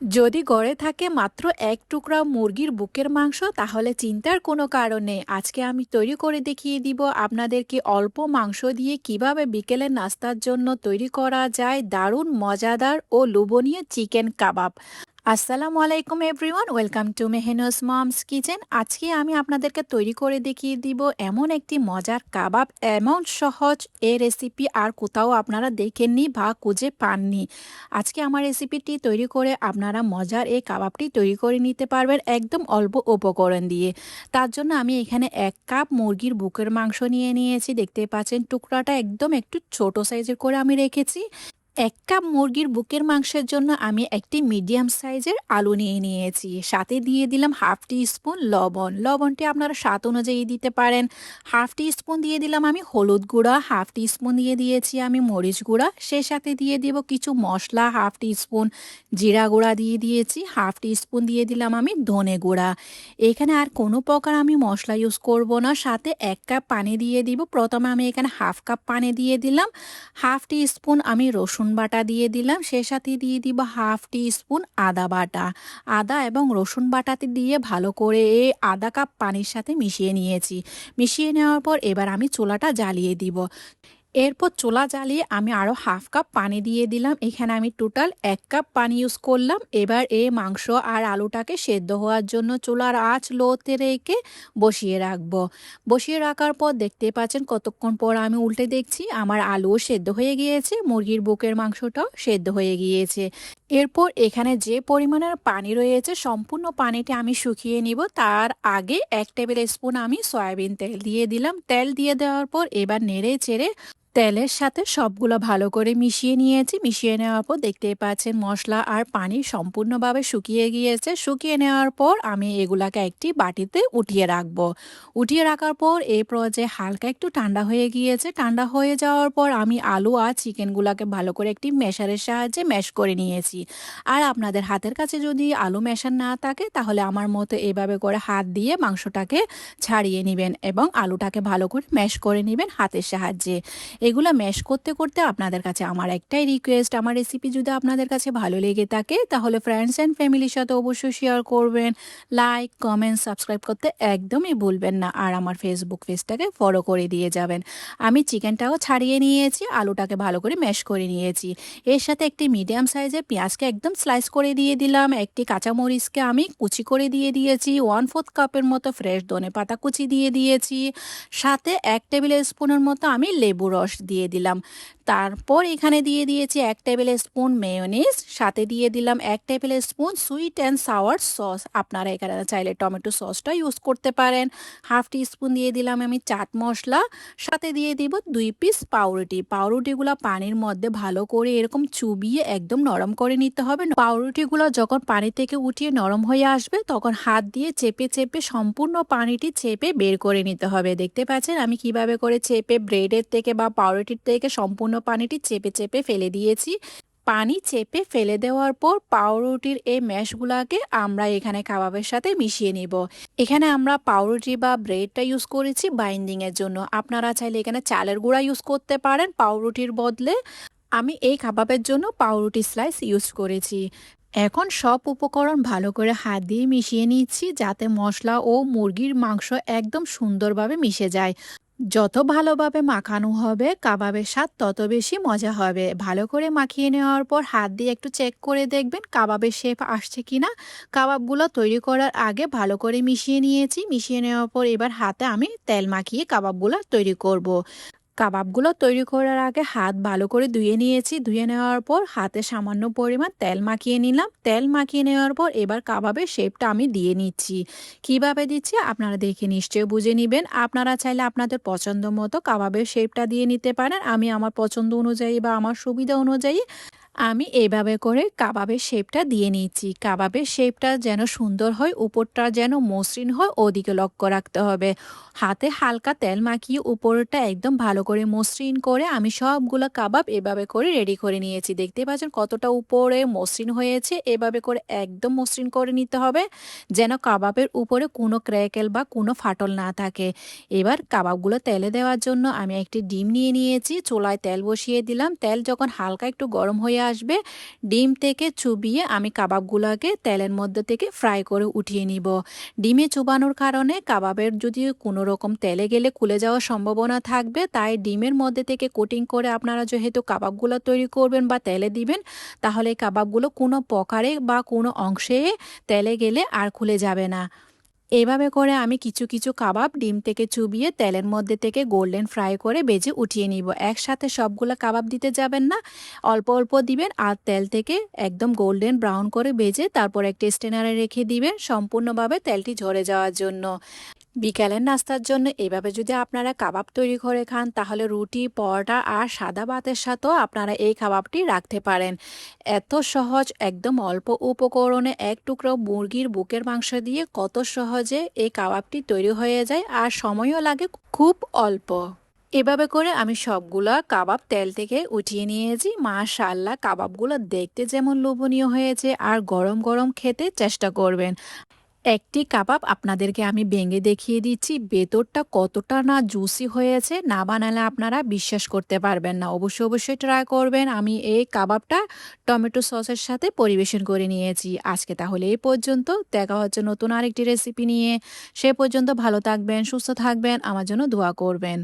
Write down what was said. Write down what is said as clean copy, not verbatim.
যদি গড়ে থাকে মাত্র এক টুকরা মুরগির বুকের মাংস, তাহলে চিন্তার কোনো কারণ নেই। আজকে আমি তৈরি করে দেখিয়ে দিব আপনাদেরকে অল্প মাংস দিয়ে কিভাবে বিকেলের নাস্তার জন্য তৈরি করা যায় দারুণ মজাদার ও লোভনীয় চিকেন কাবাব। আসসালামু আলাইকুম everyone, welcome to Mehnus mom's kitchen. আজকে আমি আপনাদেরকে তৈরি করে দেখিয়ে দিব এমন একটি মজার কাবাব, এমন সহজ এই রেসিপি আর কোথাও আপনারা দেখেননি বা খুঁজে পাননি। আজকে আমার রেসিপিটি তৈরি করে আপনারা মজার এই কাবাবটি তৈরি করে নিতে পারবেন একদম অল্প উপকরণ দিয়ে। তার জন্য আমি এখানে 1 কাপ মুরগির বুকের মাংস নিয়ে নিয়েছি। দেখতে পাচ্ছেন টুকরাটা একদম একটু ছোট সাইজের করে আমি রেখেছি। 1 কাপ মুরগির বুকের মাংসের জন্য আমি একটি মিডিয়াম সাইজের আলু নিয়ে নিয়েছি। সাথে দিয়ে দিলাম হাফ টি স্পুন লবণ। লবণটি আপনারা স্বাদ অনুযায়ী দিতে পারেন। হাফ টি স্পুন দিয়ে দিলাম আমি হলুদ গুঁড়া, হাফ টি স্পুন দিয়ে দিয়েছি আমি মরিচ গুঁড়া। সে সাথে দিয়ে দিব কিছু মশলা, হাফ টি স্পুন জিরা গুঁড়া দিয়ে দিয়েছি, হাফ টি স্পুন দিয়ে দিলাম আমি ধনে গুঁড়া। এখানে আর কোনো প্রকার আমি মশলা ইউজ করব না। সাথে 1 কাপ পানি দিয়ে দিব। প্রথমে আমি এখানে হাফ কাপ পানি দিয়ে দিলাম। হাফ টি স্পুন আমি রসুন বাটা দিয়ে দিলাম। সে সাথে দিয়ে দিব হাফ টি স্পুন আদা বাটা। আদা এবং রসুন বাটাতে দিয়ে ভালো করে এই আধা কাপ পানির সাথে মিশিয়ে নিয়েছি। মিশিয়ে নেওয়ার পর এবার আমি চুলাটা জ্বালিয়ে দিব। এরপর চুলা জ্বালিয়ে আমি আরও হাফ কাপ পানি দিয়ে দিলাম। এখানে আমি টোটাল 1 কাপ পানি ইউজ করলাম। এবার এই মাংস আর আলুটাকে সেদ্ধ হওয়ার জন্য চুলার আঁচ লোতে রেখে বসিয়ে রাখবো। বসিয়ে রাখার পর দেখতে পাচ্ছেন কতক্ষণ পর আমি উল্টে দেখছি আমার আলুও সেদ্ধ হয়ে গিয়েছে, মুরগির বুকের মাংসটাও সেদ্ধ হয়ে গিয়েছে। এরপর এখানে যে পরিমাণের পানি রয়েছে সম্পূর্ণ পানিটা আমি শুকিয়ে নিব। তার আগে 1 টেবিল স্পুন আমি সয়াবিন তেল দিয়ে দিলাম। তেল দিয়ে দেওয়ার পর এবার নেড়ে চেড়ে তেলের সাথে সবগুলো ভালো করে মিশিয়ে নিয়েছি। মিশিয়ে নেওয়ার পর দেখতেই পাচ্ছেন মশলা আর পানি সম্পূর্ণভাবে শুকিয়ে গিয়েছে। শুকিয়ে নেওয়ার পর আমি এগুলাকে একটি বাটিতে উঠিয়ে রাখবো। উঠিয়ে রাখার পর এই পর্যায়ে হালকা একটু ঠান্ডা হয়ে গিয়েছে। ঠান্ডা হয়ে যাওয়ার পর আমি আলু আর চিকেনগুলোকে ভালো করে একটি মেশারের সাহায্যে ম্যাশ করে নিয়েছি। আর আপনাদের হাতের কাছে যদি আলু মেশার না থাকে তাহলে আমার মতো এভাবে করে হাত দিয়ে মাংসটাকে ছাড়িয়ে নেবেন এবং আলুটাকে ভালো করে ম্যাশ করে নেবেন হাতের সাহায্যে। এগুলো ম্যাশ করতে করতে আপনাদের কাছে আমার একটাই রিকোয়েস্ট, আমার রেসিপি যদি আপনাদের কাছে ভালো লেগে থাকে তাহলে ফ্রেন্ডস অ্যান্ড ফ্যামিলির সাথে অবশ্যই শেয়ার করবেন। লাইক, কমেন্ট, সাবস্ক্রাইব করতে একদমই ভুলবেন না। আর আমার ফেসবুক পেজটাকে ফলো করে দিয়ে যাবেন। আমি চিকেনটাও ছাড়িয়ে নিয়েছি, আলুটাকে ভালো করে ম্যাশ করে নিয়েছি। এর সাথে একটি মিডিয়াম সাইজের পেঁয়াজকে একদম স্লাইস করে দিয়ে দিলাম। একটি কাঁচামরিচকে আমি কুচি করে দিয়ে দিয়েছি। 1/4 কাপের মতো ফ্রেশ ধনেপাতা কুচি দিয়ে দিয়েছি। সাথে 1 টেবিল স্পুনের মতো আমি লেবু রস দিয়ে দিলাম। তারপর এখানে দিয়ে দিয়েছি 1 টেবিল স্পুন মেয়োনিজ। সাথে দিয়ে দিলাম 1 tablespoon sweet and sour sauce. আপনারা এখানে চাইলে টমেটো সসটা ইউজ করতে পারেন। হাফ টি স্পুন দিয়ে দিলাম আমি চাট মশলা। সাথে দিয়ে দিব 2 পিস পাউরুটি। পাউরুটিগুলো পানির মধ্যে ভালো করে এরকম চুবিয়ে একদম নরম করে নিতে হবে। পাউরুটিগুলো যখন পানি থেকে উঠিয়ে নরম হয়ে আসবে তখন হাত দিয়ে চেপে চেপে সম্পূর্ণ পানিটি চেপে বের করে নিতে হবে। দেখতে পাচ্ছেন আমি কিভাবে করে চেপে ব্রেডের থেকে বা পাউরুটির থেকে সম্পূর্ণ পানিটি চেপে চেপে ফেলে দিয়েছি। পানি চেপে ফেলে দেওয়ার পর পাউরুটির এই ম্যাশগুলাকে আমরা এখানে কাবাবের সাথে মিশিয়ে নিব। এখানে আমরা পাউরুটি বা ব্রেডটা ইউজ করেছি বাইন্ডিংয়ের জন্য। আপনারা চাইলে এখানে চালের গুঁড়া ইউজ করতে পারেন পাউরুটির বদলে। আমি এই কাবাবের জন্য পাউরুটি স্লাইস ইউজ করেছি। এখন সব উপকরণ ভালো করে হাত দিয়ে মিশিয়ে নিচ্ছি যাতে মশলা ও মুরগির মাংস একদম সুন্দরভাবে মিশে যায়। যত ভালোভাবে মাখানো হবে কাবাবের স্বাদ তত বেশি মজা হবে। ভালো করে মাখিয়ে নেওয়ার পর হাত দিয়ে একটু চেক করে দেখবেন কাবাবের শেপ আসছে কিনা। কাবাবগুলো তৈরি করার আগে ভালো করে মিশিয়ে নিয়েছি। মিশিয়ে নেওয়ার পর এবার হাতে আমি তেল মাখিয়ে কাবাবগুলো তৈরি করব। কাবাবগুলো তৈরি করার আগে হাত ভালো করে ধুয়ে নিয়েছি। ধুয়ে নেওয়ার পর হাতে সামান্য পরিমাণ তেল মাখিয়ে নিলাম। তেল মাখিয়ে নেওয়ার পর এবার কাবাবের শেপটা আমি দিয়ে নিচ্ছি। কিভাবে দিচ্ছি আপনারা দেখে নিশ্চয়ই বুঝে নেবেন। আপনারা চাইলে আপনাদের পছন্দ মতো কাবাবের শেপটা দিয়ে নিতে পারেন। আমি আমার পছন্দ অনুযায়ী বা আমার সুবিধা অনুযায়ী আমি এইভাবে করে কাবাবের শেপটা দিয়ে নিচ্ছি। কাবাবের শেপটা যেন সুন্দর হয়, উপরটা যেন মসৃণ হয়, ওদিকে লক্ষ্য রাখতে হবে। হাতে হালকা তেল মাখিয়ে উপরটা একদম ভালো করে মসৃণ করে আমি সবগুলো কাবাব এভাবে করে রেডি করে নিয়েছি। দেখতে পাচ্ছেন কতটা উপরে মসৃণ হয়েছে। এভাবে করে একদম মসৃণ করে নিতে হবে যেন কাবাবের উপরে কোনো ক্র্যাকেল বা কোনো ফাটল না থাকে। এবার কাবাবগুলো তেলে দেওয়ার জন্য আমি একটি ডিম নিয়ে নিয়েছি। চুলায় তেল বসিয়ে দিলাম। তেল যখন হালকা একটু গরম হয়ে আসবে। ডিম থেকে চুবিয়ে আমি কাবাবগুলোকে তেলের মধ্যে থেকে ফ্রাই করে উঠিয়ে নিব। ডিমে চুবানোর কারণে কাবাবের যদি কোনো রকম তেলে গেলে খুলে যাওয়ার সম্ভাবনা থাকবে, তাই ডিমের মধ্যে থেকে কোটিং করে আপনারা যেহেতু কাবাবগুলো তৈরি করবেন বা তেলে দিবেন, তাহলে এই কাবাবগুলো কোনো প্রকারে বা কোনো অংশে তেলে গেলে আর খুলে যাবে না। এভাবে করে আমি কিছু কিছু কাবাব ডিম থেকে চুবিয়ে তেলের মধ্যে থেকে গোল্ডেন ফ্রাই করে ভেজে উঠিয়ে নিব। একসাথে সবগুলো কাবাব দিতে যাবেন না, অল্প অল্প দিবেন আর তেল থেকে একদম গোল্ডেন ব্রাউন করে ভেজে তারপর একটা স্ট্রেনারে রেখে দিবেন সম্পূর্ণভাবে তেলটি ঝরে যাওয়ার জন্য। বিকালের নাস্তার জন্য এভাবে যদি আপনারা কাবাব তৈরি করে খান, তাহলে রুটি, পরোটা আর সাদা ভাতের সাথেও আপনারা এই কাবাবটি রাখতে পারেন। এত সহজ, একদম অল্প উপকরণে এক টুকরো মুরগির বুকের মাংস দিয়ে কত সহজে এই কাবাবটি তৈরি হয়ে যায় আর সময়ও লাগে খুব অল্প। এভাবে করে আমি সবগুলা কাবাব তেল থেকে উঠিয়ে নিয়েছি। মাশাআল্লাহ, কাবাবগুলো দেখতে যেমন লোভনীয় হয়েছে আর গরম গরম খেতে চেষ্টা করবেন। একটি কাবাব আপনাদেরকে আমি ভেঙে দেখিয়ে দিচ্ছি, ভেতরটা কতটা না জুসি হয়েছে, না বানালে আপনারা বিশ্বাস করতে পারবেন না। অবশ্যই অবশ্যই ট্রাই করবেন। আমি এই কাবাবটা টমেটো সসের সাথে পরিবেশন করে নিয়েছি। আজকে তাহলে এই পর্যন্ত, দেখা হচ্ছে নতুন আরেকটি রেসিপি নিয়ে। সে পর্যন্ত ভালো থাকবেন, সুস্থ থাকবেন, আমার জন্য দোয়া করবেন।